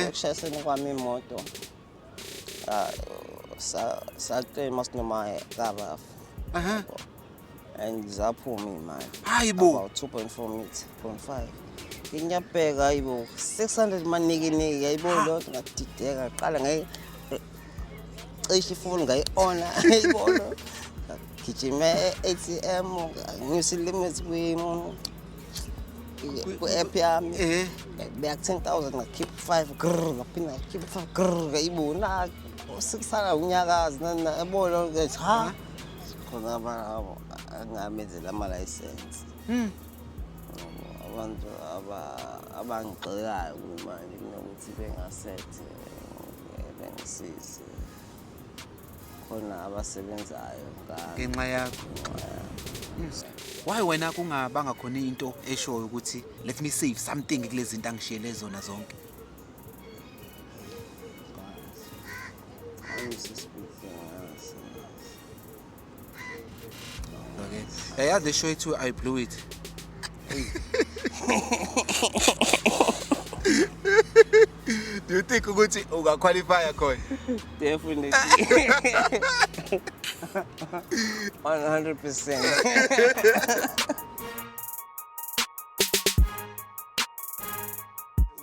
Ekushayiseni kwami imoto saclaim sinoma karafu. And zaphuma imali. Hayibo. About 2.4 meters, 0.5. Ngiyabheka hayibo 600 maniki hayibo lo ngadideka qala cishe ifoni ngayi-ona hayibo lo. Gijima ATM ngiyisa limits ku-app yami. Beka 10,000 ngakhipha 5 grrr ngaphinda ngakhipha 5 grrr hayibo na sikusala unyakazi nana yabo lo ngathi ha khona angamenzela ama-license. Abantu abangigxekayo manje kunokuthi bengasethi bengisize khona abasebenzayo ngenxa yakho. Why wena kungabanga khona into eshoyo ukuthi let me save something kulezi zinto angishiyele zona zonke? Okay. Yeah, they show it too. I blew it. Do you think ukuthi ungaqualify khona? Definitely. 100%.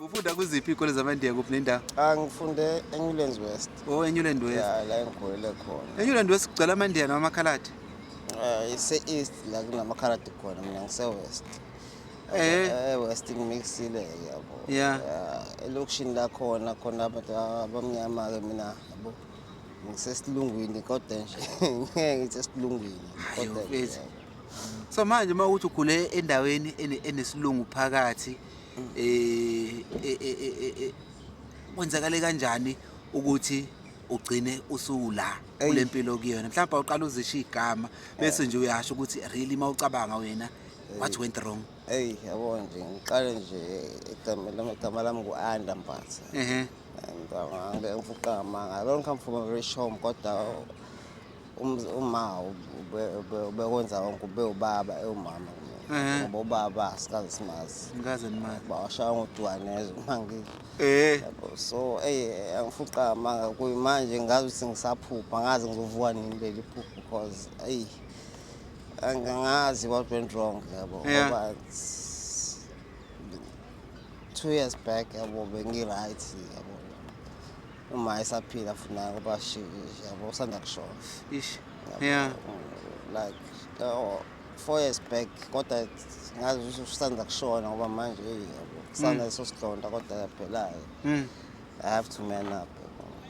Ufunda kuziphi ikole zamandiya kuphi nendawo? Ngifunde eNewlands West. Oh, eNewlands West. Yeah, la engikhulele khona. eNewlands West kugcwala amandiya noma amakhaladi? Ise-East la kunamakhaladi khona, mina ngise-West. West ngimixile yabo. Yeah. Elokishini la khona abantu abamnyama-ke mina yabo. Ngisesilungwini kodwa nje ngeke ngithi esilungwini kodwa. So manje mawuthi ukhule endaweni enesilungu phakathi kwenzakale kanjani ukuthi ugcine usula kulempilo kuyona? Mhlawumbe uqala uzisho igama bese nje uyasho ukuthi really mawucabanga wena what went wrong? Yabo nje ngiqale nje igama lami ngu-Anda Mbatha. And ngifuna amanga. I don't come from a rich home kodwa uma ubekwenza wonke ube ubaba umama ngoba ubaba asikaze simazi. Ngikaze nimazi. Bawashaya ngoDwaneza mangi. So angifuna amanga kuyimanje ngazi ukuthi ngisaphupha ngazi ngizovuka nini leli phupho because angangazi what went wrong yabo ngoba 2 years back yabo bengi-right yabo uma esaphila funa ngoba yabo usanda kushona. Yeah. Like 4 years back kodwa ngazi ukuthi usanda kushona ngoba manje yabo kusanda leso sidonda kodwa yaphelayo. I have to man up.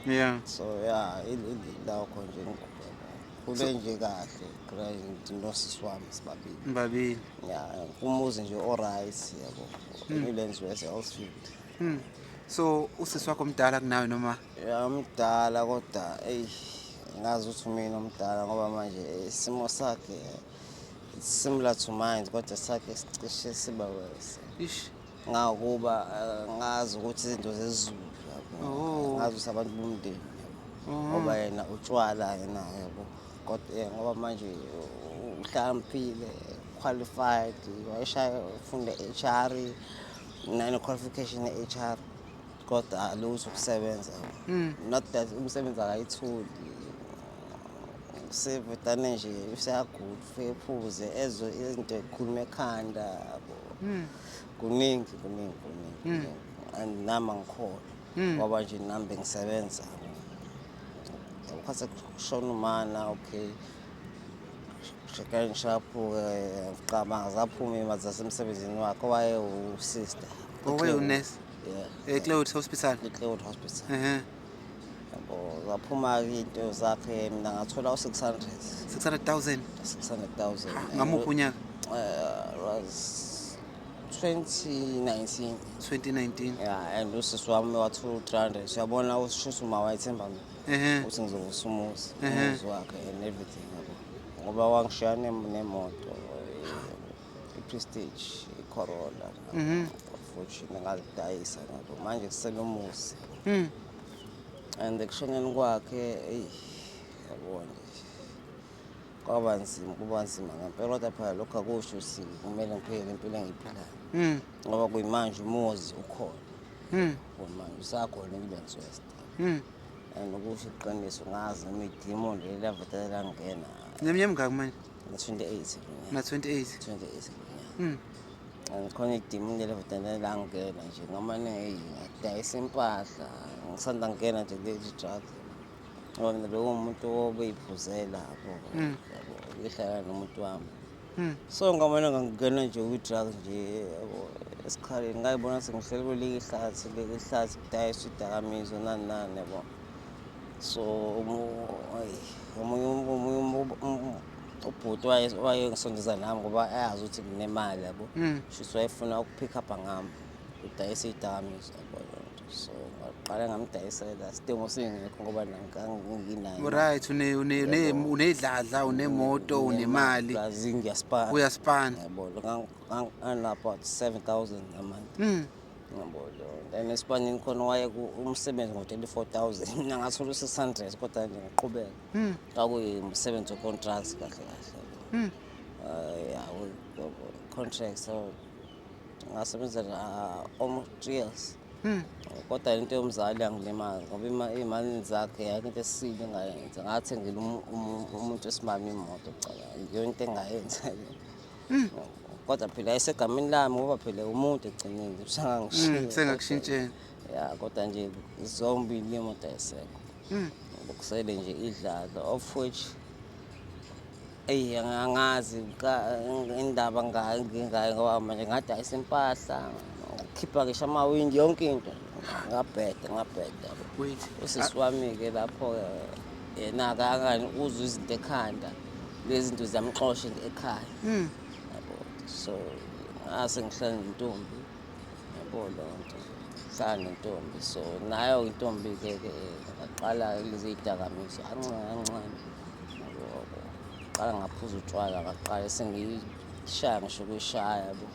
Yeah. So yeah, ilawo konje kule nje kahle grind nosisi wami sibabili. Yeah, umuzi nje alright yabo. Newlands West Elsfield. So usisi wakho mdala kunawe noma? Yeah, mdala kodwa ngazi ukuthi mina umdala ngoba manje isimo sakhe similar to mine kodwa sakhe sicishe siba worse. Ngakuba ngazi ukuthi izinto zezulu yabo. Ngazi ukuthi abantu bomndeni yabo. Ngoba yena utshwala yena yabo. Kodwa ngoba manje uhlambile qualified wayeshaya ufunda HR nine qualification HR kodwa lutho ukusebenza. Not that umsebenzi akayitholi. Sevutane nje useyagood fephuze ezo izinto ekhuluma ekhanda yabo. Kuningi. And nami ngikhona ngoba nje nami bengisebenza. Ukhathe kushona umana okay. Shekani shapho ngicabanga zaphuma imali zasemsebenzini wakhe waye usister. Owe unesi? Yeah. eCloud Hospital. eCloud Hospital. Yabo zaphuma into zakhe mina ngathola u600. 600,000. 600,000. Ngamuphi unyaka? Was 2019. 2019. Yeah, and usisi wami wathola 300. Siyabona usisho uma wayethemba mina. Uthi ngizovusa umuzi wakhe and everything yabo. Ngoba wangishiya nemoto iPrestige iCorolla. Fortune ngalidayisa ngabo manje kusele umuzi. And ekushoneni kwakhe yabona kuba nzima ngempela kodwa phela lokho akusho kumele ngiphile impilo engiyiphilayo. Ngoba kuyimanje umuzi ukhona. manje usakhona impilo ngizoyastara and ukusho iqiniso ngazi noma idimoni leli lavetele langena Neminyaka mingaki manje? na-28 Na 28. 28 and khona idimoni leli lavetele langena nje ngamane ngadayisa impahla ngisanda ngena nje kuleli drug ngoba lowo muntu obeyiphuzela lapho yabo ngihlala nomuntu wami so ngamane ngangena nje kwi-drug nje yabo esikhaleni ngayibona sengihleli kwelike ihlathi kudayiswa idakamizwa nani nani yabo so omunye ubhuti wayengisondeza nami ngoba ayazi ukuthi nginemali yabo shuthi wayefuna ukupick up ngami udayisa idakamizwa yabo so ngaqala ngamdayisela sidingo singekho ngoba nganginayo Right, unedladla, unemoto, unemali. Ngiyaspana Uyaspana. yabo about 7,000 a month yabo then espanini khona waye umsebenzi ngo-24,000 mina ngathola u-600 kodwa nje ngaqhubeka kwakuyi-umsebenzi we-contracts kahle kahle contracts so ngasebenza almost 3 years kodwa into yomzali angilimazi ngoba iy'malini zakhe yakho into esile engayenza ngathengela umuntu wesimami imoto cala iyo into engayenza kodwa phela ayisegameni lami ngoba phela umuntu egcinile Sengakushintshela. ya kodwa nje zombili imoto ayisekho kusele nje idlala of which angazi indaba ngingayo ngoba manje ngadayisa impahla khipha ngisho amawindi yonke into ngabheda Wait. usisi wami-ke lapho-ke yena-ke angani uzwa izinto ekhanda lezi zinto ziyamxosha ekhaya yabo so ngase ngihlala nentombi yabo leyo nto hlala nentombi so nayo intombi-ke ngaqala lezi zidakamizwa kancane yabo qala ngaphuza utshwala ngaqala sengiyishaya ngisho kuyishaya yabo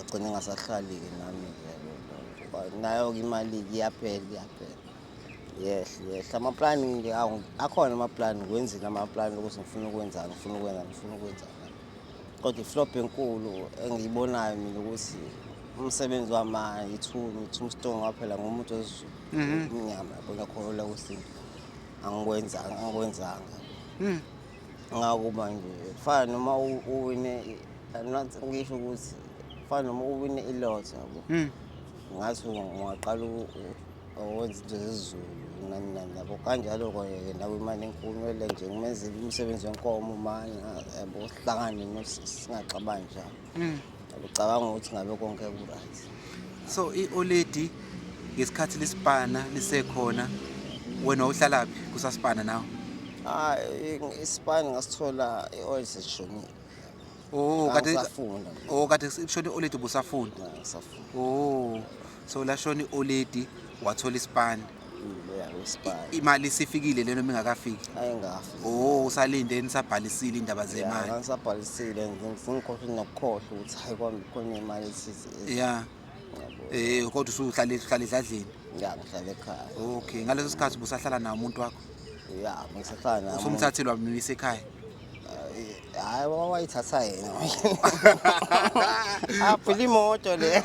gcine ngasahlali-ke nami-ke nayo-ke imali-ke iyaphela yehle amaplani nje akhona amaplani ngiwenzile amaplani ukuthi ngifuna ukwenzani kodwa iflop enkulu engiyibonayo mina ukuthi umsebenzi wami i-tombstone waphela ngumuntu wesizulu umnyama yabo ngiyakholelwa kwesintu angikwenzanga ngakuba nje fana noma uwine ngisho ukuthi fana noma uwine ilotho yabo ngathi ungaqala wenza into zezulu nani yabo kanjalo-ke nawe imali enkulu kumele nje ngimenzele umsebenzi wenkomo manje yabo sihlangane singaxabani njalo ucabanga ukuthi ngabe konke ku-right. So i-Oledi ngesikhathi liSpana lisekhona wena uhlalaphi kusaSpana nawe? Isipani ngasithola i-oil seshonile. Kade kushone i-Oledi ubusafunda? Ngisafunda. So la shona i-Oledi wathola iSpana. Isipani. Imali isifikile lena mingakafiki? Ayingafiki. Usalinde nisabhalisile indaba zemali? Ya, ngisabhalisile ngikhohlwe nokukhohlwa ukuthi hayi kwami khona imali ethize. Ya. Kodwa usuhlala edladleni? Ya, ngihlala ekhaya. Okay, ngaleso sikhathi ubusahlala nawo umuntu wakho? Ya, ngisahlala nawo. Usumthathelwa wamisa ekhaya? Hayi wayithatha yena. Phela imoto le.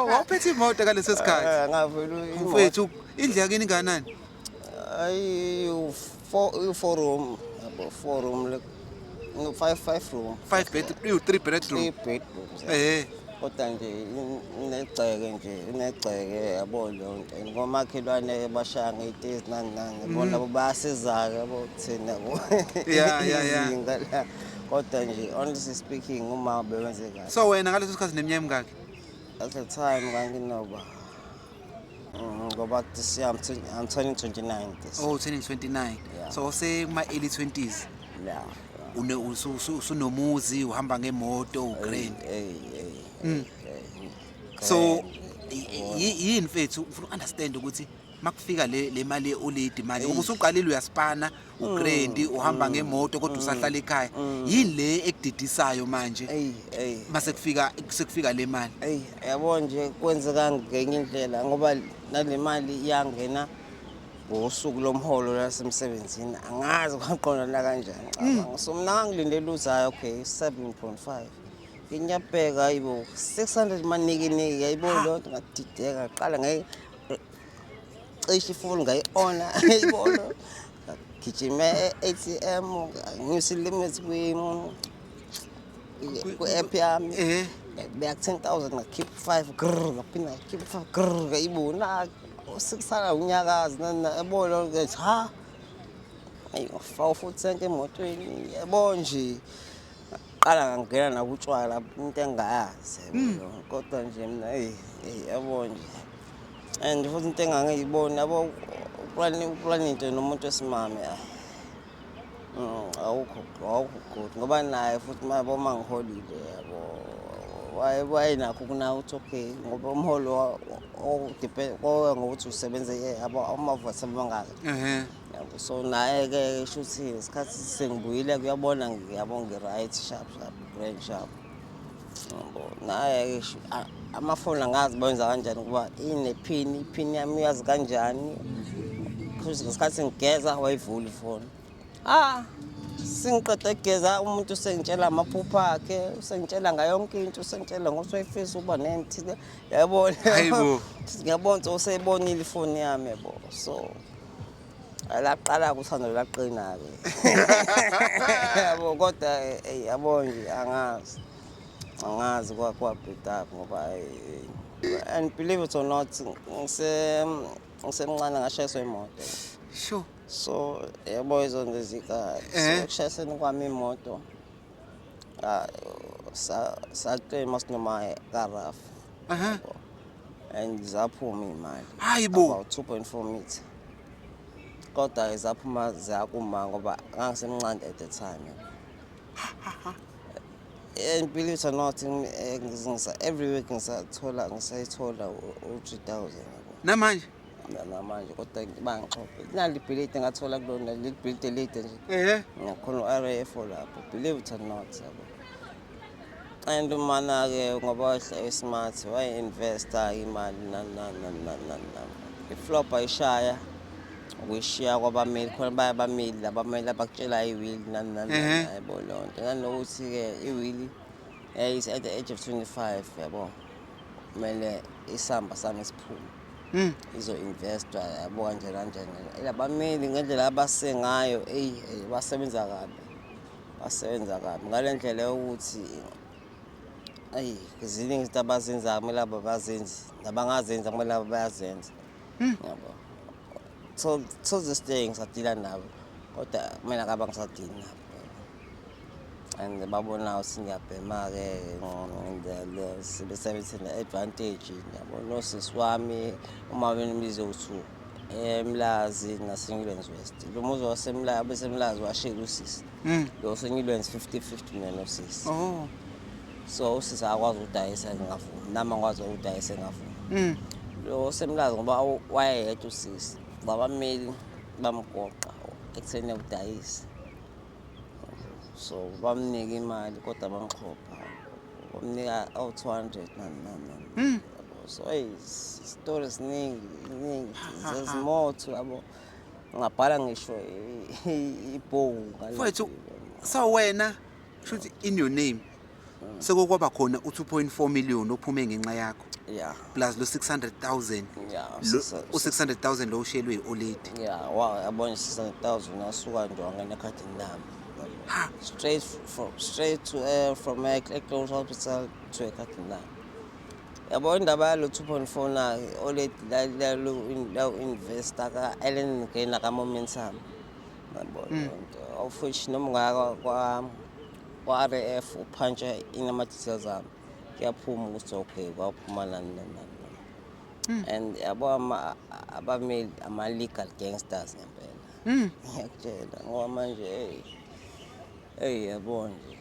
Waphethe imoto ngaleso sikhathi? Ngavela imoto. Mfethu, indlu yakini inganani? Ayi 4 room, yabo 4 room no 5 room. 3 bedrooms. 3 bedrooms. Kodwa nje inegceke yabo leyo nto ngomakhelwane bashaya ngeitezi nani bona labo bayasiza-ke yabo kuthina izinga la kodwa nje honestly speaking uma bewenze kahle. So wena ngaleso sikhathi neminyaka mingaki? At the time nganginoba ngoba this year I'm turning 29 this year. Oh, turning 29. Yeah. So kuma early 20s. Yeah. Unomuzi uhamba ngemoto ugrand. So yini mfethu ufuna understand ukuthi makufika le mali ye-Oledi manje ubusuqalile uyaSpana ugrand uhamba ngemoto kodwa usahlala ekhaya yini le ekudidisayo manje mase kufika le mali? Yabo nje kwenzeka ngenye indlela ngoba nale mali iyangena ngosuku lomholo lasemsebenzini angazi kwaqondana kanjani cabanga so mina ngangilindele ukuthi hayi okay 7.5 ngiyabheka hayibo 600 maniki hayibo lo nto ngadideka qala cishe ifoni ngayi-ona hayibo lo gijima e-ATM ngiyisa limit ku-app yami ngabeka 10,000 ngakhipha 5 grrr ngaphinda ngakhipha 5 grrr ngayibona usikusala unyakazi yabo lo ngathi ha ayi ngafaka futhi sonke emotweni yabo nje qala ngangena nakutshwala into engayazi yabo kodwa nje mina yabo nje and futhi into engangiyibona yabo uplani into nomuntu wesimame awukho good ngoba naye futhi yabo mangiholile yabo wayenakho kunaka ukuthi okay ngoba umholo depend ngokuthi usebenze yabo amavasi amangaka yabo so naye-ke shuthi isikhathi sengibuyile kuyabona ngiyabo ngi-right sharp brain sharp yabo naye-ke amafoni angazi benza kanjani kuba iphini yami uyazi kanjani ngesikhathi sengigeza wayivula ifoni singiqeda ukugeza umuntu usengitshela amaphupha akhe usengitshela ngayo yonke into usengitshela ngokuthi wayefisa ukuba nento yabona hayibo ngiyabona useyibonile ifoni yami yabo so laqala kuthando laqina-ke yabo kodwa yabo nje angazi kwa-build up ngoba and believe it or not ngisemncane ngashayiswa imoto sure so yabo izonto zika so kushayiseni kwami imoto saklema sinoma karafu and zaphuma iy'mali hayibo about 2.4 meter kodwa zaphuma zakuma ngoba ngangisemncane at the time and believe it or not every week ngisayithola u-3,000 namanje namanje kodwa bangixoxe nali ibhilidi ngathola kulona leli bhilidi elide nje ngiyakhona u-RAF lapho believe it or not yabo and umana-ke ngoba wayehlale-smart waye-investa imali iflop ayishaya ukuyishiya kwabameli khona bayabameli labameli abakutshela iwili yabo leyo nto nanokuthi-ke iwili at the age of 25 yabo kumele isamba sami siphume izo-investwa yabo kanjani labameli ngendlela abasengayo basebenza kabi ngale ndlela yokuthi ziningi izinto abazenzayo kumele abazenzi nabangazenzi kumele bayazenza yabo till this day ngisadila nabo kodwa kumele ngaba ngisadili nabo and babona ukuthi ngiyabhema-ke sebesebenzise ne-advantage yabo nosisi wami uma benimbize ukuthi eMlazi naseNewlands West lo muzi wasemlazi besemlazi washela usisi lo seNewlands 50-50 mina nosisi so usisi akwazi ukudayisa ngingavumi nami angikwazi ukudayisa ngingavumi lo semlazi ngoba wayeyedwa usisi babameli bamgoqa ekutheni ukudayisa so bamnika imali kodwa bamxhopha bamnika 200 so stories ziningi there's more to yabo ngabhala ngisho ibhowu mfowethu so wena shuthi in your name sekukwaba khona u2.4 million ophume ngenxa yakho plus lo 600,000 u600,000 lo ushelwe ioledi yabona 600,000 asuka nje wangena ekhadini lami straight to from eClose Hospital to ekhadini lami yabo indaba yalo 2.4 na oledi la investor ka Ellen Gainer ka Momentum yabona of which noma ungaka kwa RAF uphuntsha inama details ami kuyaphuma ukuthi okay kwaphuma nani and yabo abameli ama-legal gangsters ngempela ngiyakutshela ngoba manje yabo nje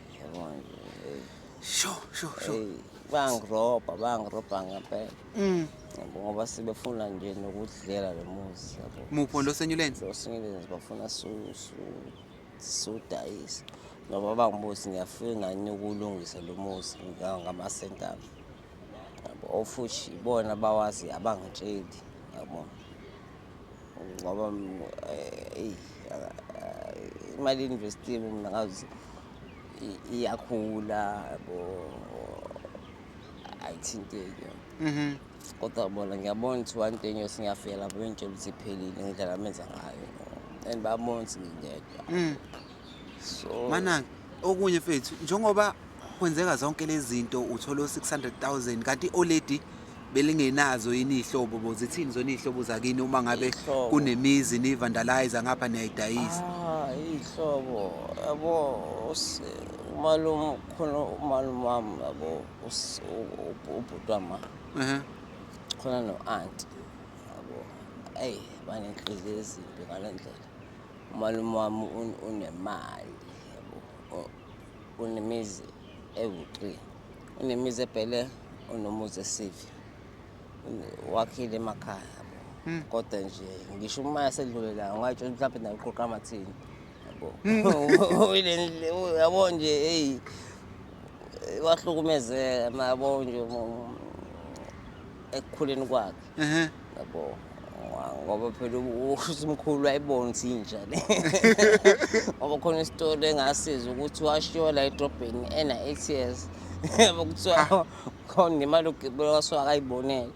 sure bangiroba ngempela yabo ngoba sebefuna nje nokudlela lo muzi yabo mupho lo seNewlands bafuna sudayisa ngoba bangibuthi ngiyafuna nani ukulungisa lo muzi ngamasenta ami yabo ofuthi ibona bawazi abangitsheli yabo ngoba imali investiwe mina ngazi iyakhula yabo, ayithinteki. Kodwa bona ngiyabona ukuthi one day ngiyothi ngiyafika lapho bengitshela ukuthi iphelile ngendlela amenza ngayo, and babona ukuthi ngingedwa. So Mana okunye mfethu njengoba kwenzeka zonke lezi zinto uthola 600,000 kanti i-OLED belingenazo yini ihlobo bo zithini zona ihlobo zakini uma ngabe Iy'hlobo. kunemizi ni vandalize ngapha niyayidayisa. Iy'hlobo yabo, umalume khona, umalume wami yabo, ubhuti wami khona no-anti yabo, eyi banenhliziyo ezimbi ngale ndlela. Umalume wami unemali yabo, unemizi ewu-3, unemizi eBhele, unomuzi eSivi, wakhile emakhaya yabo. Kodwa nje ngisho uma yasedlule la ungatsho mhlawumbe naye uqoqa amathini yabo. Yabo nje eyi wahlukumezeka yabo nje ekukhuleni kwakhe yabo, ngoba phela uSimkhulu wayibona ukuthi inja le. Ngoba khona isitori engasiza ukuthi washiwa la edrobheni ena-8 years yabo, kuthiwa khona nemali yokugibela kwasuka akayibonele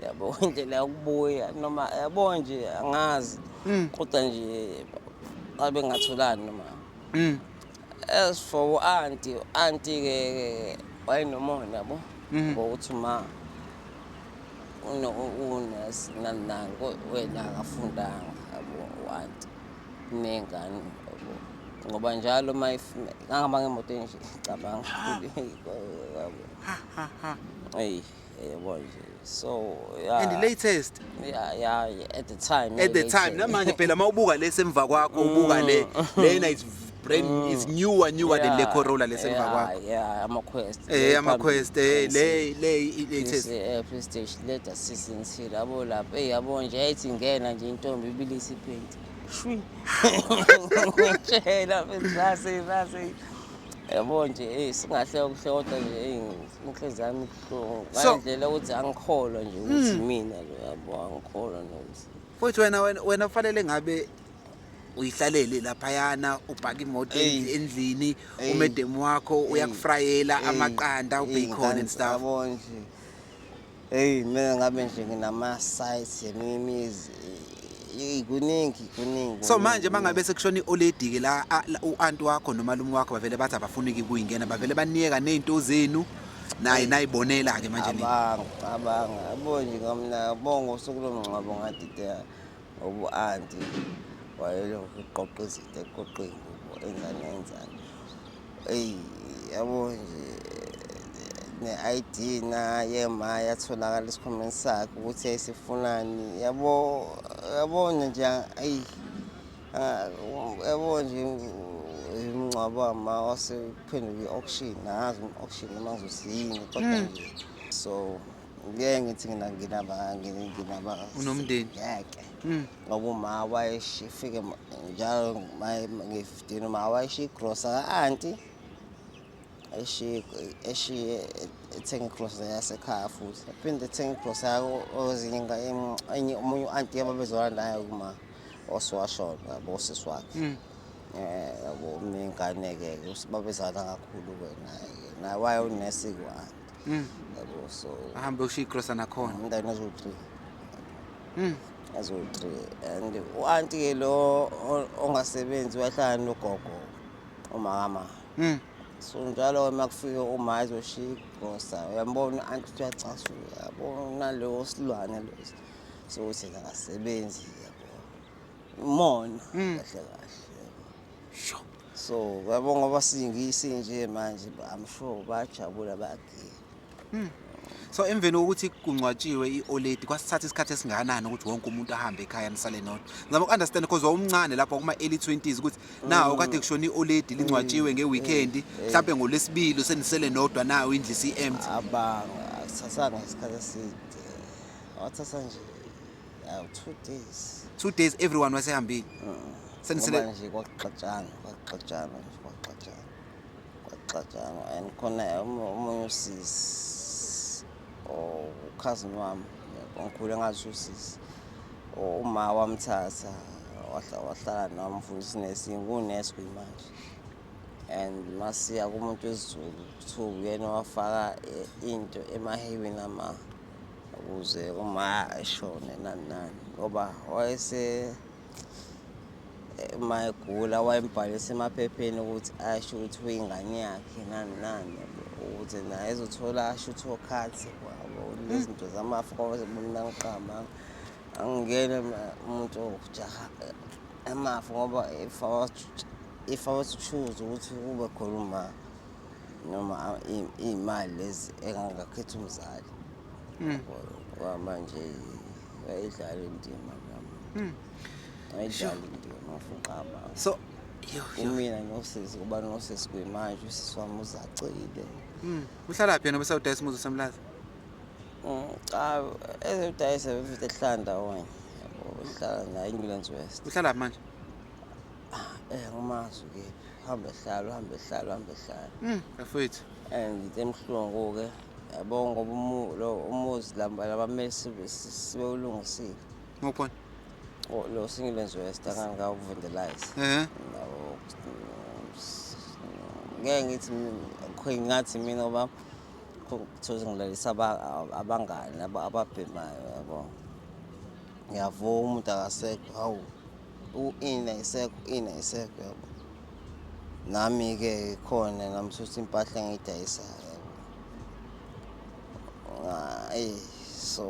yabo, indlela yokubuya noma yabo nje angazi, kodwa nje abe ngatholani noma. As for u-anti-ke wayenomona yabo, ngokuthi uma unesi nani nani wena akafundanga yabo u-anti nengane yabo, ngoba njalo ngangihamba ngemoto enje cabanga yabo, yabo nje. So yeah, And the latest yeah, at the time namanje phela mawubuka lesemva kwakho ubuka lena is brand is newer than le Corolla lesemva kwakho. Yeah, ama-Quest. Ama-Quest le latest. PlayStation leda sisintile yabo lapha, yabo nje ayithi ngena nje intombi ibilisa iphenti shwi. Ngitshela mfethu yabo nje singahle kuhle, kodwa nje inhliziyo yami ibuhlungu ngandlela ukuthi angikholwa nje ukuthi mina lo yabo, angikholwa nokuthi. Futhi wena kufanele ngabe uyihlalele laphayana ubhaka imoto endlini, umedemu wakho uyakufrayela amaqanda ubacon and stuff. Yabo nje mina ngabe nje nginama-sites yemimizi kuningi. So manje mangabe sekushona i-OLED ke la u-anti wakho nomalume wakho bavele bathi abafuneki kuyingena, bavele baniyeka ney'nto zenu naye nayibonela ke manje. Abanga yabo nje ngamna yabonga usuku lomngcwabo ngadideka ngoba u-anti wayelokhu eqoqa izinto eqoqeni enzani. Eyi yabo nje ne-ID naye yatholakala esikhwameni sakhe ukuthi yayisifunani yabo nje eyi yabo nje umngcwabo wami wasephenduka i-auction, angazi i-auction noma ngizosiyini, kodwa nje so ngeke ngithi nginaba unomndeni ngeke, ngoba uma wayefike njalo nge-15 uma wayeshiya igrosa ka-anti, eshiye ethenga igrosa yasekhaya, futhi aphinde ethenga igrosa yako omunye u-anti ababezwana naye kuma oswashona yabo, usisi wakhe. Yabo nengane-ke babezana kakhulu-ke naye waye unesi ku-anti yabo. So ahambe ushiya igrosa nakhona umntana ezo-3 and u-anti-ke lo ongasebenzi wahlala nogogo umakama. So njalo uma kufika uma ezoshiya igrosa uyambona u-anti ukuthi uyacasula yabo, nalowo silwane lo sokuthi akasebenzi yabo, umona kahle kahle. sho. So yabo ngoba sinje manje, I'm sure bajabula bayagiya. So emveni kokuthi kungcwatshiwe i-OLED kwasithatha isikhathi esingakanani ukuthi wonke umuntu ahambe ekhaya nisale nodwa? Ngizama uku-understand because wawumncane lapho kuma-early 20s ukuthi nawo kade kushona i-OLED lingcwatshiwe nge-weekend, mhlawumbe ngoLwesibili senisele nodwa nawo indlu isi-empty. Abanga akuthathanga isikhathi eside, wathatha nje 2 days. 2 days everyone wasehambile. Senisele nje kwaxatshana and khona omunye usisi cousin wami ongikhulu engathi usisi, uma wamthatha wahlala nami mfundisi kunesi kuyimanje. and masiya kumuntu wesiZulu kuthiwa uyena wafaka into emahewini ukuze uma eshone nani nani ngoba uma egula wayembhalisa emaphepheni ukuthi asho ukuthi uyingane yakhe nani nani ukuze naye ezothola asho ukuthi okhathi wabo lezi zinto zamafa ngoba zibunangiqama angingene umuntu ojaha amafa ngoba if I was to choose ukuthi kube khona uma noma iy'mali lezi engangakhetha umzali ngoba manje ayidlala indima nami ayidlala indima fuqama So kumina nosisi kuba nosisi kuyimanje usisi wami uzacile uhlala phi yena bese udayisa umuzi usemlazi? cha ezodayisa befite ehlanda wena yabo uhlala na England West Uhlala manje? ngumazi-ke hambe hlala Bafowethu. and emhlungu-ke yabo ngoba umuzi labamele sibewulungisile Ngophi? lo England West angangawuvandalize nabo ngeke ngithi ngathi mina ngoba kuthiwa ngilalisa abangani ababhemayo yabo ngiyavuma umuntu akasekho hawu ina isekho yabo nami-ke khona nami futhi impahla engiyidayisayo yabo so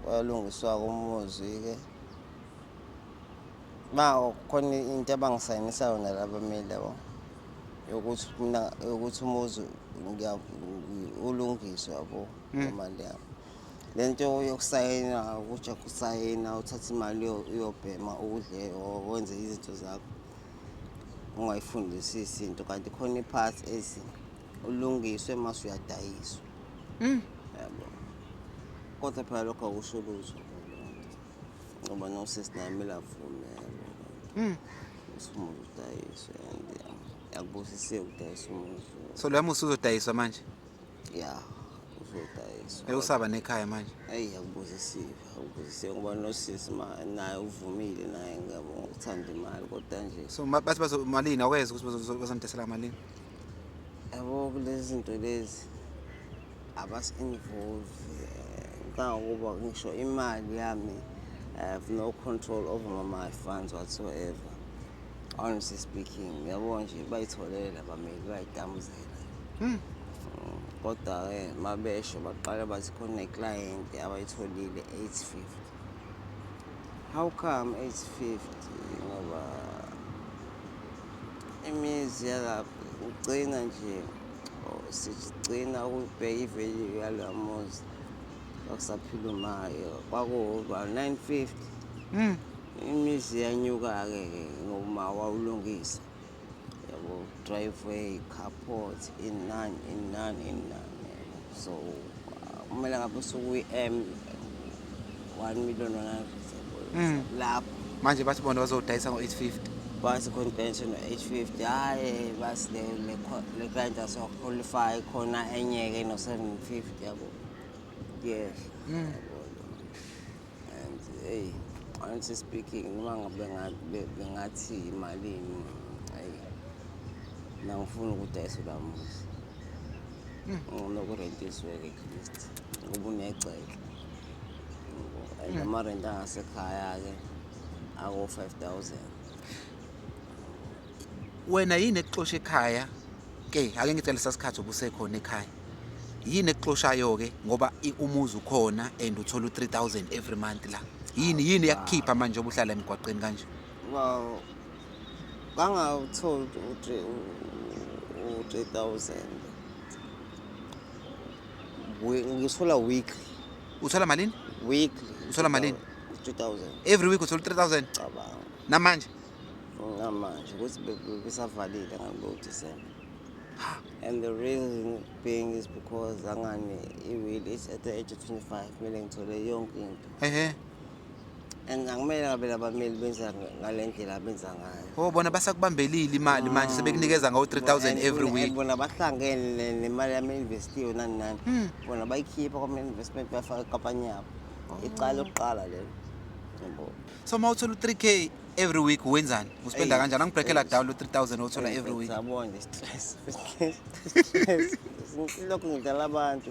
bayalungiswa umuzi-ke khona into abangisayinisayo nalabameli yabo yokuthi umuzi ulungiswe yabo imali yabo lento yokusayina ukuja kusayina uthatha imali uyobhema udle wenze izinto zakho ungayifundisisi into kanti khona iphathi ulungiswe mase uyadayiswa yabo kodwa phela lokho akusho lutho ngoba nosisi naye kumele avume yabo umuzi udayiswe and yakubusisiwe ukudayisa umuzi. So lo muzi uzodayiswa manje? Ya uzodayiswa. Usaba nekhaya manje? Akubusisiwe ngoba nosisi naye uvumile naye ngabo ngokuthanda imali kodwa nje. So bathi bazomalini awezi ukuthi bazomdayisela malini? Yabo kulezi zinto lezi abas-involve kangokuba ngisho imali yami I have no control over my funds whatsoever. Honestly speaking, yabo nje bayitholele abameli bayidamuzela. Kodwa-ke mabesho baqala bathi khona iclient abayitholile 850. How come 850? Ngoba imizi yalapha ugcina nje sigcina ukubheka ivalue yalo muzi akusaphila umayo kwakuba 950. Imizi yanyuka-ke ngoma wawulungisa yabo driveway carport inani so kumele ngabe usukuyi-M 1,900,000 lapho manje bathi bona bazodayisa ngo-850 basi contention no-850 hhayi basi le client asoqualify khona enye-ke no-750 yabo yes and hey honestly speaking noma ngabe bengathi imalini hayi nangifuna ukudayisa la muzi ngonokurentiswe-ke at least ngoba unegceke and amarenti angasekhaya-ke ako-5,000. wena yini ekuxosha ekhaya ke ake ngithi lesa sikhathi obusekhona ekhaya yini ekuxoshayo-ke ngoba umuzi ukhona and uthola u-3,000 every month la yini yakukhipha manje obuhlala emgwaqeni kanje? Well ngangawutholi u-3,000 ngithola weekly. Uthola malini? Weekly. Uthola malini? 2,000. Every week uthola 3,000? Cabanga. Namanje? Namanje ukuthi besavalile ngo-December. And the reason being is because angani i-will is at the age of 25 kumele ngithole yonke into. And angimele ngabe labameli benza ngale ndlela benza ngayo. Bona basakubambelile imali manje sebekunikeza ngawo-3,000 every week. Bona bahlangene nemali yami investiwe nani nani. Bona bayikhipha kuma-investment bafaka ekampani yabo. Icala lokuqala lelo. Yebo. So mawuthola u-3K every week wenzani uspenda kanjani angibreakela down lo 3000 othola every week Yabo nje stress. Lokhu ngidlala abantu,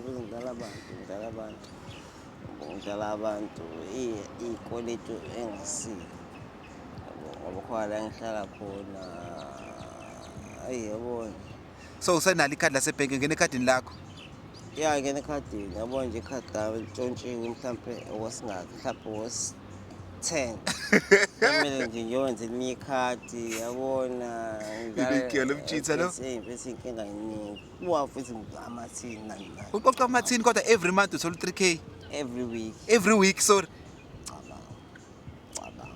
ngidlala abantu iy'kweletu engisiyo. Yabo ngoba khona la engihlala khona. Ayi yabo nje. so usenalo ikhadi lasebhenki ngene ekhadini lakho Ya ngene ekhadini yabo nje ikhadi lami litshontshiwe mhlampe okwesingaki mhlampe okwesi-10. Kumele nje ngiyonze elinye ikhadi yabona Ilike lo mtshitha lo? bese inkinga iningi. Kuwa futhi amathini nani. uqoqa amathini kodwa every month uthola 3k Every week. sorry Cabanga.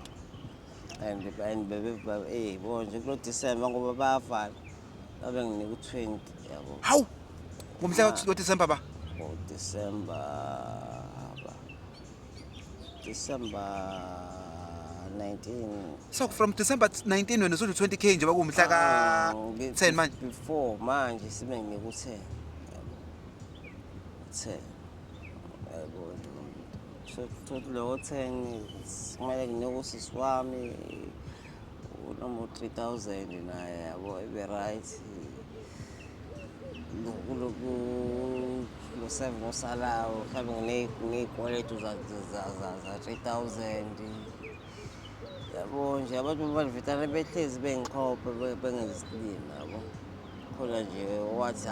And bebe bonje kulo December ngoba bayavala. Babe nginika u-20 yabo. hawu ngomhla ka-December ba December 19. so from December 19 wena usudla 20k nje bakuwumhla ka-10 manje Before manje sibe nginika u-10 yabo. 10 yabo. So lo 10 kumele nginike usisi wami unoma 3000 naye yabo ibe right. Lo 7 osalayo mhlawumbe nginey'kweletu za 3000. Yabo nje abantu balivitane behlezi bengiqhophe bengenza isilima yabo. Khona nje wathi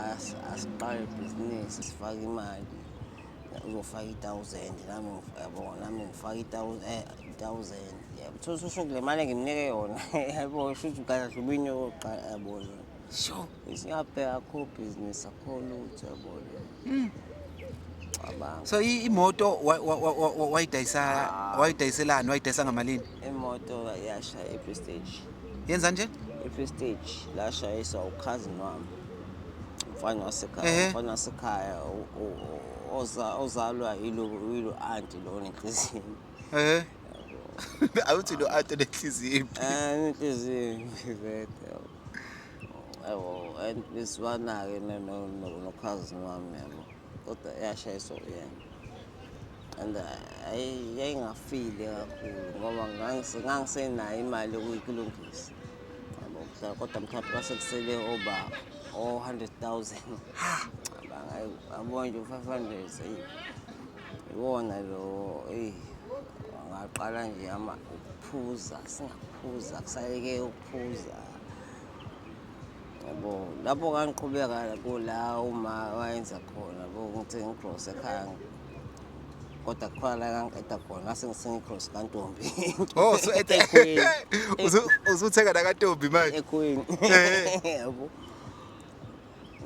asiqale ibhizinisi sifake imali uzofaka 1000 nami ngifaka 1000 yabo. Thola kule mali engimnike yona yabo shuthi kahle ubinye oqala yabo. sure Siyabheka akho business akho lutho yabo. Cabanga. so imoto wayidayiselani wayidayisa ngamalini Imoto yasha e-Prestige. yenza nje E-Prestige lashayiswa u-cousin wami. Umfana Ehhe. wasekhaya ozalwa yilo auntie lo nenhliziyo. awuthi lo anto nenhliziyo Inhliziyo ngivete yabo. Yabo and besibana-ke no-cousin wami yabo. Kodwa yashayiswa uyena. And yayingafile kakhulu ngoba ngangisenayo imali yokuyikulungisa. Yabo kodwa mhlawumbe kwase kusele over 100,000. Yabo nje u-500 iwona lo ngaqala nje ukuphuza singaphuza kusaleke ukuphuza. Yabo lapho kangiqhubeka kula uma wayenza khona ngithenga i-gross ekhaya kodwa khona la kangiqeda khona ngase ngithenga i-gross kaNtombi. oh so eKwini. uzuthenga nakantombi manje eKwini. Yabo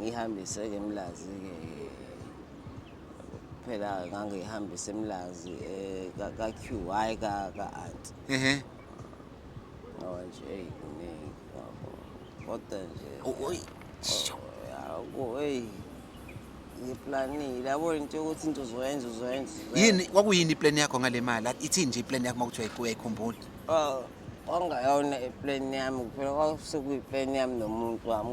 ngihambise-ke eMlazi-ke phela ngangihambise eMlazi ka-Q hhayi ka-aunty. Ngoba nje kuningi yabo. Kodwa nje ngiplanile yabo into yokuthi into uzoyenza yini kwakuyini iplan yakho ngale mali ithini nje iplan yakho makuthiwa uyayikhumbula kwangayona iplan yami kuphela kwasekuyiplan yami nomuntu wami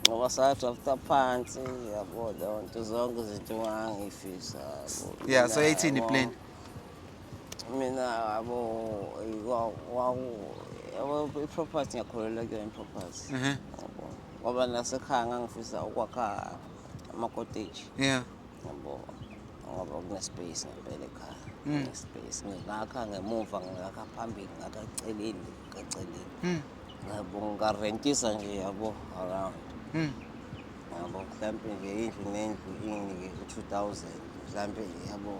ngoba sadrafta phansi yabo leyo nto zonke izinto ngangifisa yabo. yeah so yayithini iplan Mina yabo i-property ngiyakholelwa kuyona i-property. Yabo ngoba nasekhaya ngangifisa ukwakha ama-cottage. yeah Yabo ngoba kunespace ngempela ekhaya. Kunespace ngingakha ngemuva ngingakha phambili ngingakha eceleni. Yabo ngingarentisa nje yabo around. Yabo mhlawumbe nje indlu nendlu inginike u-2000 mhlawumbe yabo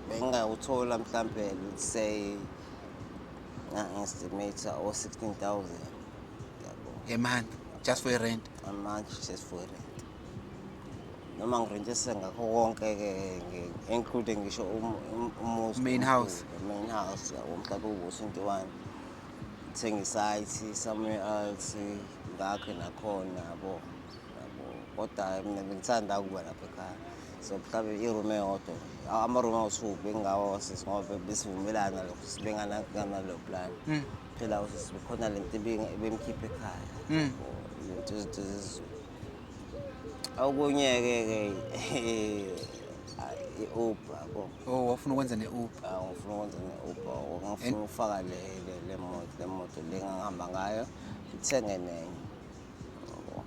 bengingawuthola mhlawumbe let's say ngi-estimate or 16,000 yabo a month just for rent a month just for rent. Noma ngirentise ngakho konke-ke including ngisho umuzi Main house. main house yabo mhlawumbe ubu-21 ngithenga isite somewhere else ngakhe nakhona yabo. Kodwa mina bengithanda ukuba lapha ekhaya so mhlawumbe iroom eyodwa ama-room awu-2 bengingawasisi ngoba besivumelana lokho sibenganalo plan. Phela khona le nto bemkhipha ekhaya. Okunye-ke i-Uber yabo. Oh, wafuna ukwenza ne-Uber. Ngifuna ukwenza ne-Uber, ngifuna ukufaka le moto le engihamba ngayo, ngithenge nenye yabo.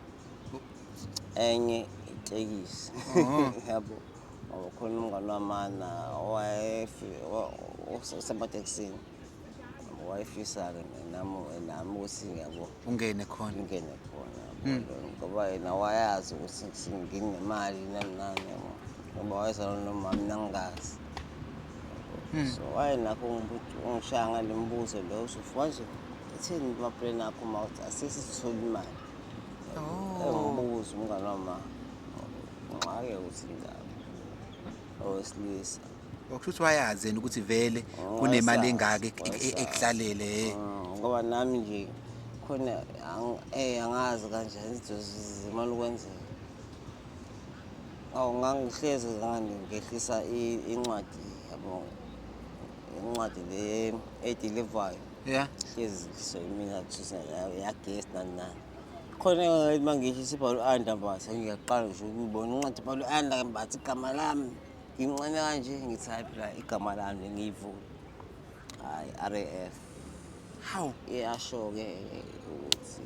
Enye itekisi yabo. Ngoba khona umngani wamana usematekisini wayefisa-ke nami ukuthi yabo Ungene khona. ngingene khona yabo. Ngoba yena wayazi ukuthi nginemali nani nani yabo. Ngoba wayezalwa nomama nangingazi. So wayenakho ungishaya ngale mbuzo lo usufa nje ithini ama-plan akho mawuthi asesithole imali. Engibuza umngani wama ngxake ukuthi njani owesilisa. Okusho ukuthi wayazi yena ukuthi vele kunemali engaka ekuhlalele. Ngoba nami nje khona angazi kanjani izinto zimane ukwenzeka. Ngangihlezi ngehlisa incwadi yabo. Incwadi le edelivayo. Yeah. Hlezi mina thusa yagesi nani nani. Khona mangisho ibhalu anda bathi ngiyaqala ngisho ukubona incwadi ibhalu anda bathi igama lami ngincane kanje ngithi hayi phela igama lami ngiyivula. Hayi RAF. Hawu. Iyasho-ke ukuthi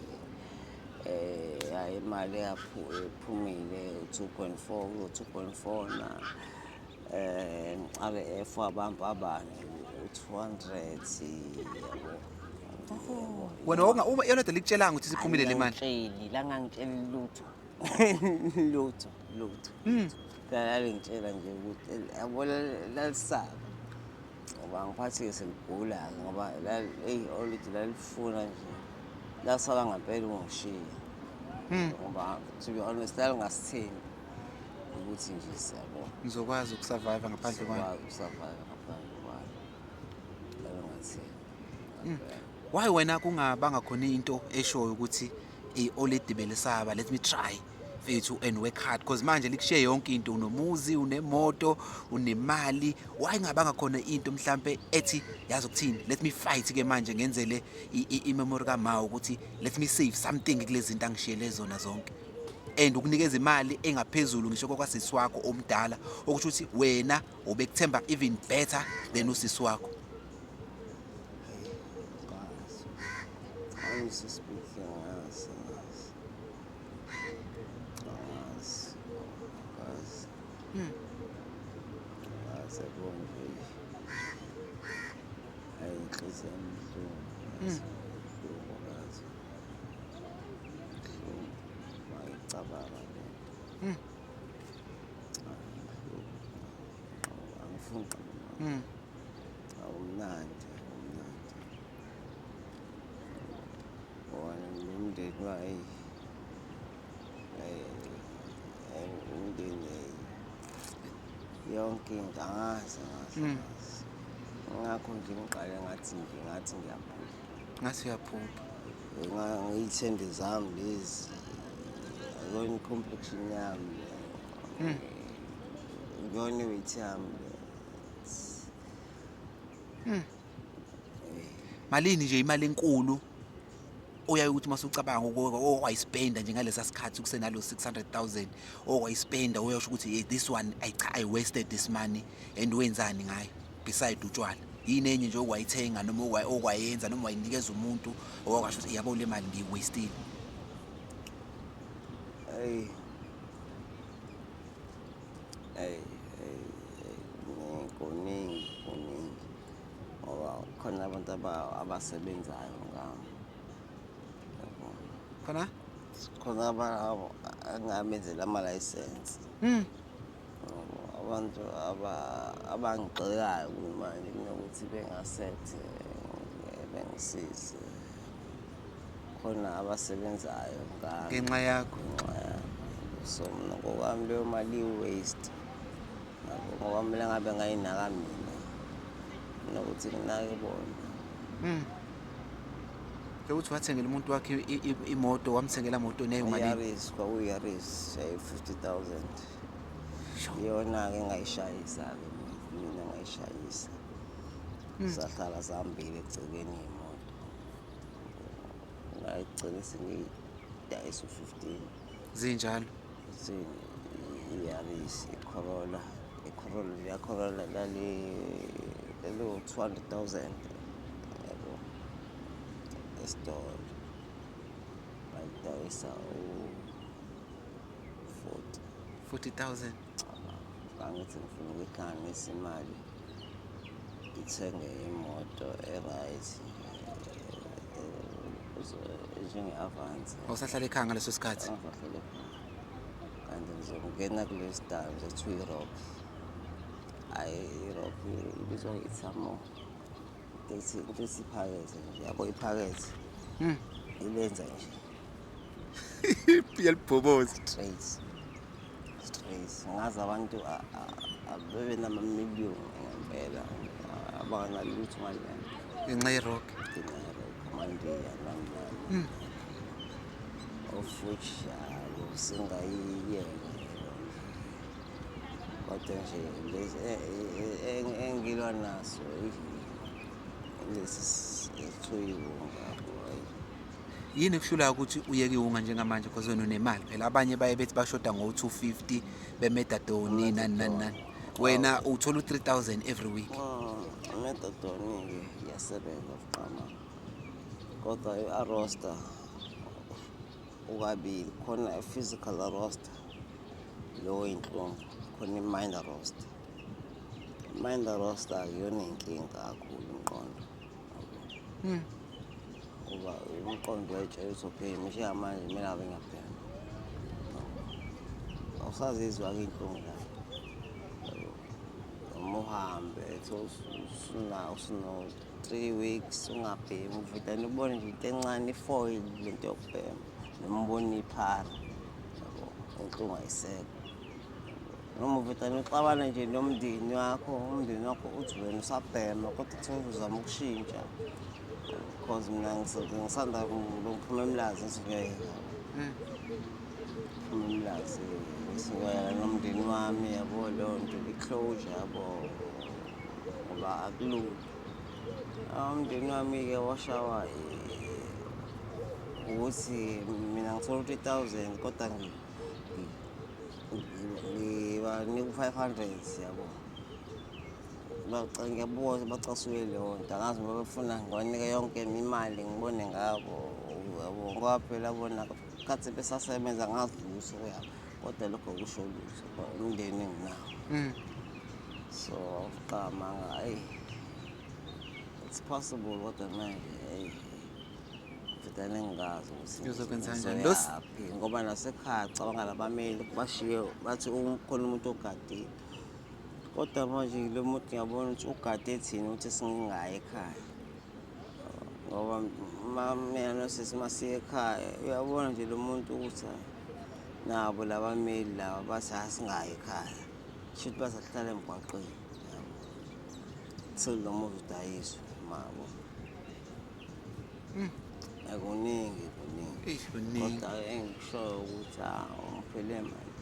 hayi imali ephumile 2.4 2.4 na RAF wabamba abane 200 yabo. Wena uma yona likutshelanga ukuthi siphumile le mali. Langangitsheli lutho. Ngale ngitshela nje ukuthi yabo lalisaba. Ngoba ngiphatheke seligula ngoba already lalifuna nje. Lasala ngempela ungishiya. Ngoba to be honest lalingasithembi ukuthi nje siyabo. Ngizokwazi ukusurvive ngaphandle kwami. Ukusurvive ngaphandle kwami. Lalingathembi. Why wena kungabanga khona into eshoyo ukuthi already belisaba, let me try mfethu and work hard because manje likushiye yonke into, unomuzi, unemoto, unemali. Why ngabanga khona into mhlambe ethi yazi ukuthini, let me fight ke manje ngenzele imemory kaMawu ukuthi let me save something kulezi zinto angishiyele zona zonke and ukunikeza imali engaphezulu ngisho kwakwasisi wakho omdala okusho ukuthi wena ubekuthemba even better than usisi wakho. Honestly speaking, yes. Because everyone ayinhliziyo embuhlungu. Mayicabanga le. Angifuni awumnandi. Umndeni wayi umndeni yonke into angazi. Ngakho nje ngiqale ngathi ngiyaphupha. Ngathi uyaphupha. Ngiyithende zami lezi yona complexion yami. Yona weight yami. Malini nje imali enkulu oyaye ukuthi masucabanga owayispenda nje ngalesa sikhathi kusenalo 600,000 owayispenda uyasho ukuthi this one I wasted this money and wenzani ngayo beside utshwala. Yini enye nje okwayithenga noma okwayenza noma wayinikeza umuntu okwasho ukuthi yabo le mali ngiyiwastile. Kuningi ngoba khona abantu abasebenzayo ngami. Khona angabenzela ama-license. Abantu abangigxekayo manje kunokuthi bengasethe bengisize. Khona abasebenzayo ngami. Ngenxa yakho. So mina ngokwami leyo mali i-waste. Ngoba mina ngabe ngayinaka mina nokuthi nginake bona. Ukuthi wathengela umuntu wakhe imoto, wamthengela imoto neyo mali. Yaris kwakuyaris 50,000. Yona-ke ngayishayisa-ke mina ngayishayisa. Sahlala zambili egcekeni imoto. Ngayigcina sengiyidayisa u-15. Zinjalo. Iyaris, iCorolla. iCorolla lalo 200,000 yabo esitolo bayidayisa 40,000. angithi ngifuna ukuyihlanganisa imali ngithenge imoto e-right njenge-Avance Awusahlala ekhaya ngaleso sikhathi? angisahlele kanti ngizongena kule sitayi zethiwa i-Rock. Hhayi i-Rock ibizwa nge-Ithamo into esiphakethe nje yabo iphakethe ilenza nje Iyalibhoboza. straight ngazi abantu abebe namamiliyoni ngempela abanganalutho ngalena Ngenxa ye-rock. Mandiya nami of which singayiyena kodwa nje lezi engilwa naso lesi ethuyiwunga Yini kushulayo ukuthi uyeke iwunga njengamanje because wena unemali phela abanye baye bethi bashoda ngo-250 bemetadoni nani. Wena uthola u-3,000 every week. Metadoni-ke iyasebenza fuqama kodwa i-arosta ukabili khona i-physical arosta lowo inhlungu khona i-mind arosta. I-mind arosta akuyona inkinga kakhulu umqondo ngoba umqondo uyayitshela ukuthi okay njengamanje kumele abe ngiyabhema awusazizwa-ke iy'nhlungu la noma uhambe usuno-3 weeks ungabhemi uvitane ubone nje into encane ifoil lento yokubhema noma ubone iphara yabo inhlungu ayisekho noma uvitane uxabana nje nomndeni wakho uthi wena usabhema kodwa kuthiwa uzama ukushintsha because mina ngisanda ngiphuma emlazi ngisingeke phuma emlazi ngisingeke nomndeni wami yabo leyo nto i-closure yabo ngoba akulula umndeni wami-ke washawa ukuthi mina ngithola 3,000 kodwa ngibanika u-500 yabo ngiyabuka bacasuke leyo nto angazi ngoba befuna ngibanike yonke imali ngibone ngabo yabo ngoba phela bona khathi besasebenza ngazi lutho yabo kodwa lokho kusho lutho umndeni enginawo so awuqamanga it's possible kodwa manje vele ngingazi ukuthi Uzokwenza kanjani? ngizoyaphi ngoba nasekhaya cabanga labameli bashiye bathi ukhona umuntu ogadile kodwa manje lo muntu ngiyabona ukuthi ugade thina ukuthi singayi ekhaya ngoba mina nosisi masiye ekhaya uyabona nje lo muntu ukuthi nabo labameli laba bathi asingayi ekhaya shuthi bazahlala emgwaqeni yabo till lo muntu udayiswe mabo akuningi kodwa engishoyo ukuthi ngiphele manje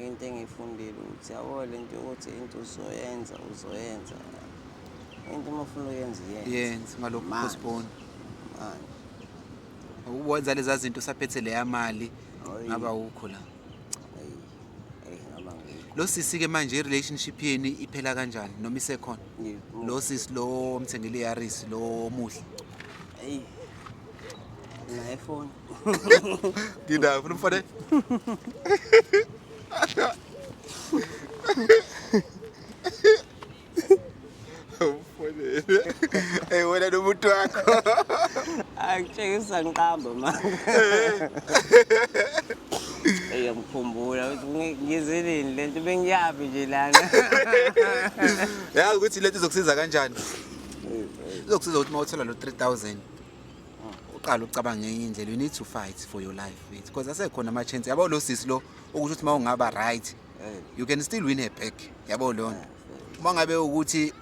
into engiyifundile ukuthi yabo lento yokuthi into uzoyenza into uma ufuna uyenza yenza ngalokho postpone manje uwenza leza zinto usaphethe leya mali ngaba ukho la. ngaba ngikho Lo sisi ke manje i-relationship yeni iphela kanjani noma isekhona? Lo sisi lo omthengele iYaris lo muhle. iPhone Ngida ufuna umfane? Umfane. Wena nomuntu wakho. Angitshengisa ngiqamba manje. Ngiyamkhumbula ukuthi ngizeleni lento bengiyapi nje lana. Yazi ukuthi lento izokusiza kanjani? Izokusiza ukuthi mawuthola lo 3,000 uqala ucabanga ngenye indlela. You need to fight for your life because asekhona ama chance. Yabo lo sisi lo ukuthi mawungaba right you can still win her back. Yabo lo nto. Mangabe ukuthi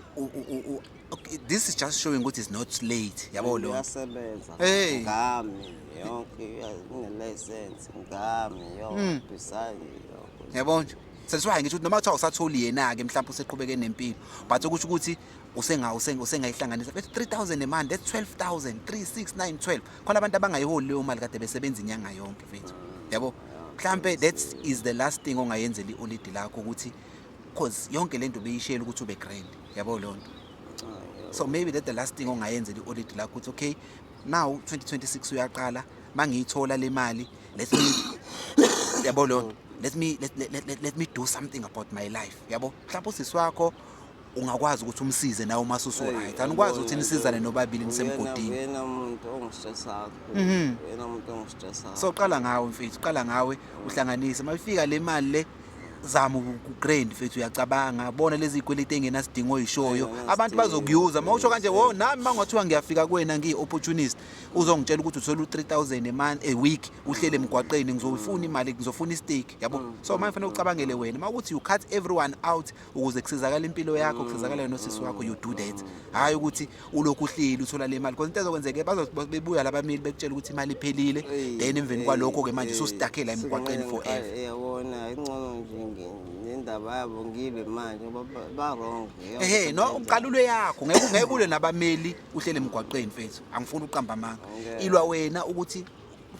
this is just showing ukuthi it's not late. Yabo lo. Uyasebenza. Hey. Ngami yonke une-license ngami yonke beside yonke. Yabo nje. Sesizwa ngisho ukuthi noma kuthiwa usatholi yena ke mhlawumbe useqhubeke nempilo but ukuthi usengayihlanganisa bethi 3,000 a month that's 12,000 3 6 9 12 khona abantu abangayiholi leyo mali kade besebenza inyanga yonke mfethu yabo mhlambe that is the last thing ongayenzela iolidi lakho ukuthi cause yonke lento beyishela ukuthi ube grand yabo lonto. So maybe that the last thing ongayenzela iolidi lakho ukuthi okay now 2026 uyaqala mangiyithola le mali let me yabo lonto let me do something about my life yabo. Mhlawumbe usisi wakho ungakwazi ukuthi umsize nawe masusu right anikwazi ukuthi nisizane nobabili nisemgodini. Wena umuntu ongistressayo wena umuntu ongistressayo. So qala ngawe mfethu, qala ngawe uhlanganise mayifika le mali le zama ukugrand mfethu uyacabanga bona lezi ikweleti engenasidingo oyishoyo abantu bazokuyuza mawusho kanje wo nami mangathiwa ngiyafika kuwena ngiyi-opportunist uzongitshela ukuthi uthola u-3,000 a week uhlele emgwaqeni ngizofuna imali ngizofuna istake yabo. So manje fanele ucabangele wena mawukuthi you cut everyone out ukuze kusizakala impilo yakho kusizakala nosisi wakho you do that hayi ukuthi ulokhu uhleli uthola le mali because into ezokwenzeka bazobebuya labameli bekutshela ukuthi imali iphelile then emveni kwalokho ke manje usustakela emgwaqeni forever. Yabona ingcono nje nendaba yabo ngibe manje ba wrong. No uqalulwe yakho ngeke ule nabameli uhlele emgwaqeni mfethu angifuni uqamba amanga ilwa wena ukuthi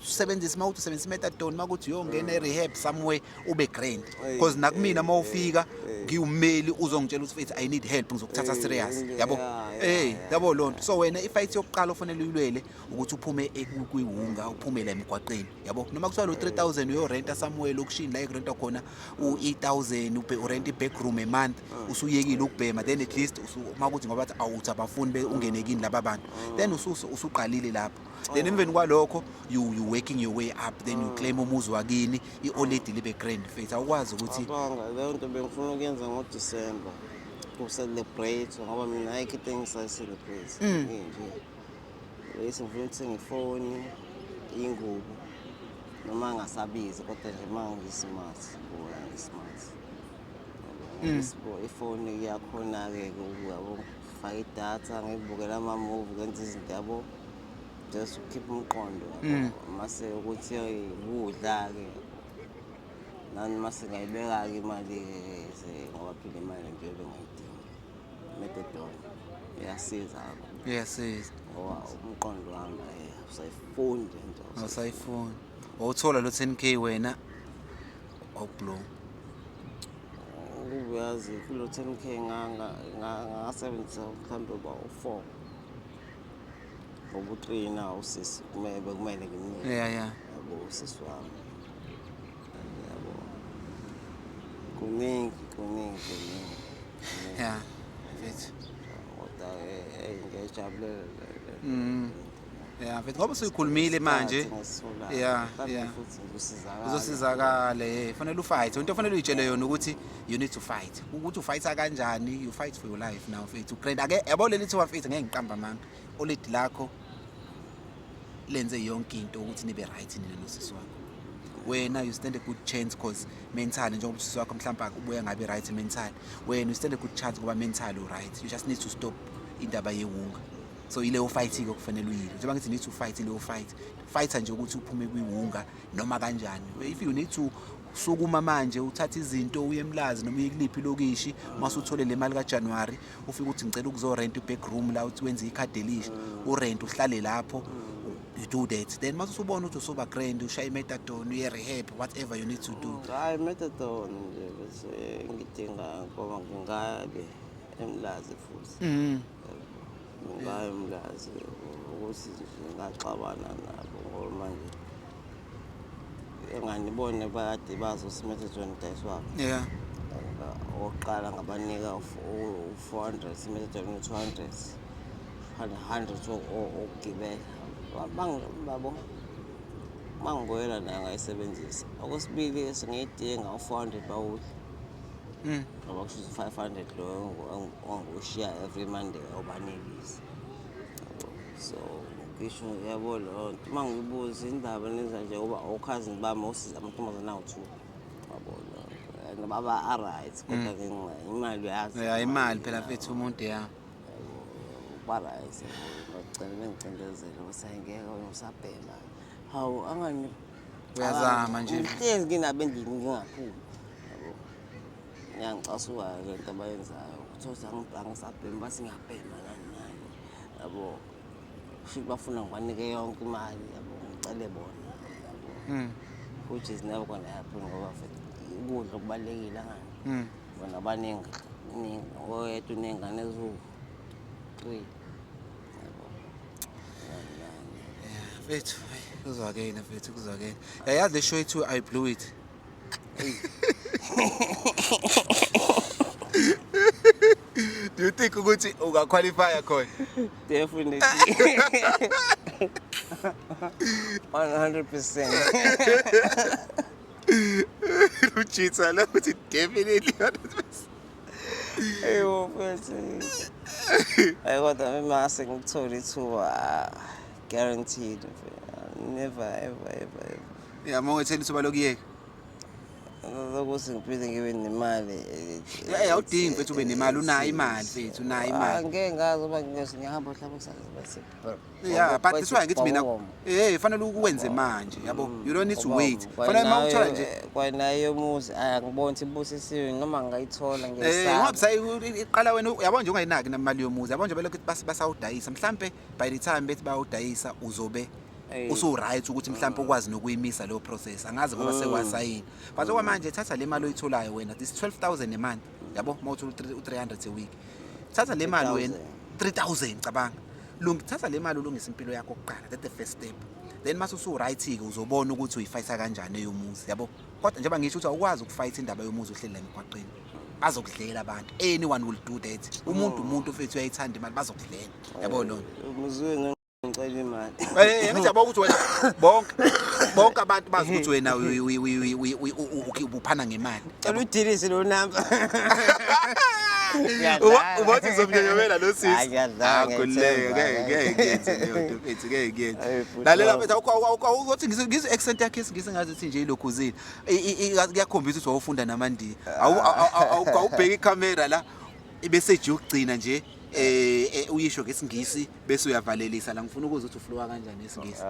usebenzisa mawuthi usebenzisa methadone makuthi uyongena e-rehab somewhere ube grand because nakumina mawufika ngiwumeli uzongitshela ukuthi mfethu I need help ngizokuthatha serious yabo. Yabo lonto. So wena ifight yokuqala ofanele uyilwele ukuthi uphume kwiwunga uphume la emgwaqeni yabo noma kuthiwa lo 3,000 uyorenta somewhere lokushini la ekurenta khona u-8,000 urent i-backroom a month usuyekile ukubhema then at least makuthi ngoba awuthi abafuni ungenekini laba bantu then usuqalile lapho then emveni kwalokho you working your way up then you claim umuzi wakini ioledi libe grand faith awukwazi ukuthi leyo nto bengifuna ukuyenza ngoDecember ku-celebrate ngoba mina ayikho into engisayicelebrate nje bese ngifuna ukuthenga ifoni ingubo noma ngasabizi kodwa nje mangismart bona ngismart ifoni iyakhona-ke yabo faka idatha ngibukela ama-movie ngenza izinto yabo just ukhipha umqondo mase ukuthi ukudla-ke nani mase ngayibeka-ke imali-ke ngoba phela imali nje bengayidingi methadone iyasiza iyasiza ngoba umqondo wami usayifundi nje awusayifuni wawuthola lo 10K wena awublow uyazi kulo 10K ngasebenzisa mhlawumbe ba-4 ngoba u-3 na usisi kumele ngimnike yabo usisi wami yabo kuningi ya mfethu kodwa ngiyajabulela ya mfethu ngoba usuyikhulumile manje futhi uzosizakala fanele ufight into ofanele uyitshele yona ukuthi you need to fight ukuthi ufightha kanjani you fight for your life now mfethu grand ake yabo leli thiwa mfethu ngeke ngiqamba amanga oledi lakho lenze yonke into ukuthi nibe right nina nosisi wakho wena you stand a good chance cause mental njengoba usisi wakho mhlawumbe ubuye ngabe right mental wena you stand a good chance ngoba mental u right you just need to stop indaba yewunga. So ileyo fight ke kufanele uyile njengoba ngithi need to fight ileyo fighter nje ukuthi uphume kwiwunga noma kanjani if you need to sukuma manje uthatha izinto uye emlazi noma uye kuliphi lokishi mase uthole le mali kaJanuary ufika uthi ngicela ukuzorent i-backroom la uthi wenze ikhadi elisha urent uhlale lapho you do that then mase usubona ukuthi usuba grand ushaya methadone uye rehab whatever you need to do. Hayi methadone nje bese ngidinga ngoba ngingabe emlazi futhi ngayo mlazi ukuthi ngaxabana nabo ngoba manje enganibone bakade bazosimethe dayiswa oqala ngabanika u400 simethe 200 100 okugibela babo mangigoyela nayo ngayisebenzisa okwesibili singiyidinga u400 bawudla ngoba kusho 500 lo ongushiya every Monday obanelisi so ngisho yabo lo nto mangibuza indaba nenza nje uba cousin bami osiza amantombazana awu2 yabo baba right kodwa ke imali yazi imali phela mfethu umuntu ba right ngicela ngicindezele usayingeke usabhema hawu angani uyazama nje into nginabendini ngingaphumi yabo ngiyangicasuka ke into abayenzayo uthosa ngisabhema base ngiyabhema nani yabo futhi bafuna ngibanike yonke imali yabo ngicele bona yabo which is never gonna happen ngoba futhi ukudla okubalulekile angani bona baningi oyedwa uney'ngane eziwu-3. Mfethu kuzwakele mfethu kuzwakele. Yayazi le show ethu I blew it. Do you think ukuthi ungaqualifya khona? Definitely. 100%. Uchitha la ukuthi definitely 100%. Hey mfethu. Hayi kodwa mina mase ngithole ithuba guaranteed. Never ever. Yeah, mawethela ithuba lokuyeka. Ukuthi ngiphinde ngibe nemali. Awudingi mfethu ube nemali, unayo imali mfethu, unayo imali. Angeke ngazi uba ngiyahamba mhlawumbe kusasa. Yeah, but that's why ngithi mina fanele ukwenze manje, yabo. You don't need to wait. Fanele mawuthola nje. Kwanayo umuzi angiboni ukuthi ibusisiwe noma ngayithola ngesaba. Ngoba sayi iqala wena yabo nje ungayinaki nemali yomuzi. Yabo nje belokhu basawudayisa. Mhlambe by the time bethi bayawudayisa uzobe usu-right ukuthi mhlawumbe ukwazi nokuyimisa leyo process. Angazi ngoba sekwasayini. But okwamanje thatha le mali oyitholayo wena. This 12,000 a month. Yabo mawuthola 300 a week. Thatha le mali wena 3,000 cabanga. Thatha le mali ulungisa impilo yakho kuqala. That's the first step. Then mase usu-right ke uzobona ukuthi uyifayisa kanjani eyomuzi. Yabo. Kodwa njengoba ngisho ukuthi awukwazi ukufayitha indaba yomuzi uhleli la emgwaqeni. Bazokudlela abantu. Anyone will do that. Umuntu mfethu uyayithanda imali bazokudlela. Yabo lo. Umuzwe ngicela imali. Ngijabula ukuthi wena bonke abantu bazi ukuthi wena uphana ngemali. Cela udilise lo number. Ubathi uzomnyonyomela lo sisi. Ngeke. Lalela mfethu awuthi ngize accent yakhe ngisengazi ukuthi nje ilokhuzini. Kuyakhombisa ukuthi wawufunda namandi. Awubheka iCamera la ibeseji yokugcina nje uyisho ngesingisi bese uyavalelisa la ngifuna ukuza ukuthi uflowa kanjani ngesingisi.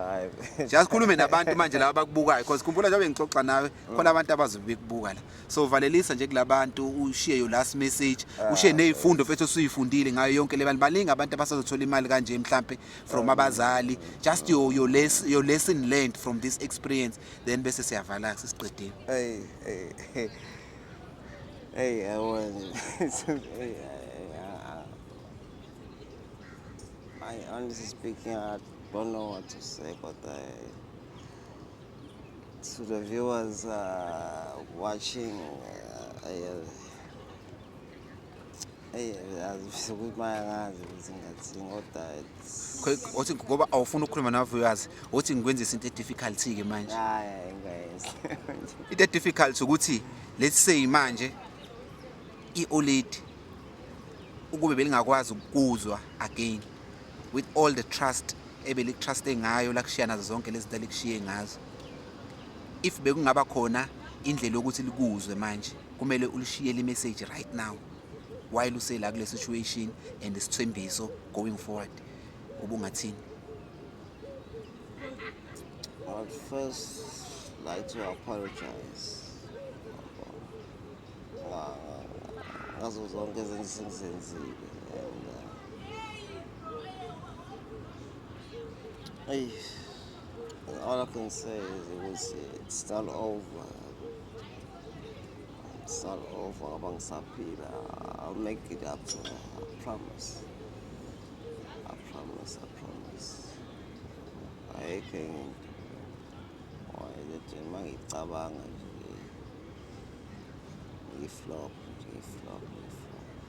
Just khulume nabantu manje laba bakubukayo because khumbula nje ngixoxa nawe khona abantu abazobekubuka la. So valelisa nje kulabantu ushiye your last message, ushiye nezifundo mfethu osuyifundile ngayo yonke le bantu baningi abantu abasazothola imali kanje mhlambe from abazali. Just your lesson learned from this experience then bese siyavala sisiqedile. Hey, I honestly speaking, I don't know what to say, but to the viewers watching, Othi ngoba awufuna ukukhuluma nabaviewers, othi ngikwenza izinto difficult ke manje. Into difficult ukuthi let's say manje iOLED ukube belingakwazi ukuzwa again with all the trust ebelikutruste ngayo lakushiya nazo zonke lezi zinto likushiye ngazo. If bekungaba khona indlela yokuthi likuzwe manje kumele ulishiye le message right now while usela kule situation and isithembiso going forward ubungathini. I'd first like to apologize. Ngazo zonke izinto esengizenzile and all I can say is it's not over. It's not over. Abang saphila. I'll make it up to her. I promise. I can. Mangicabanga nje flop.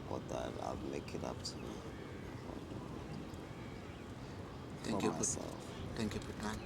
But I'll make it up to her. Thank you. Myself. Thank you, Putman.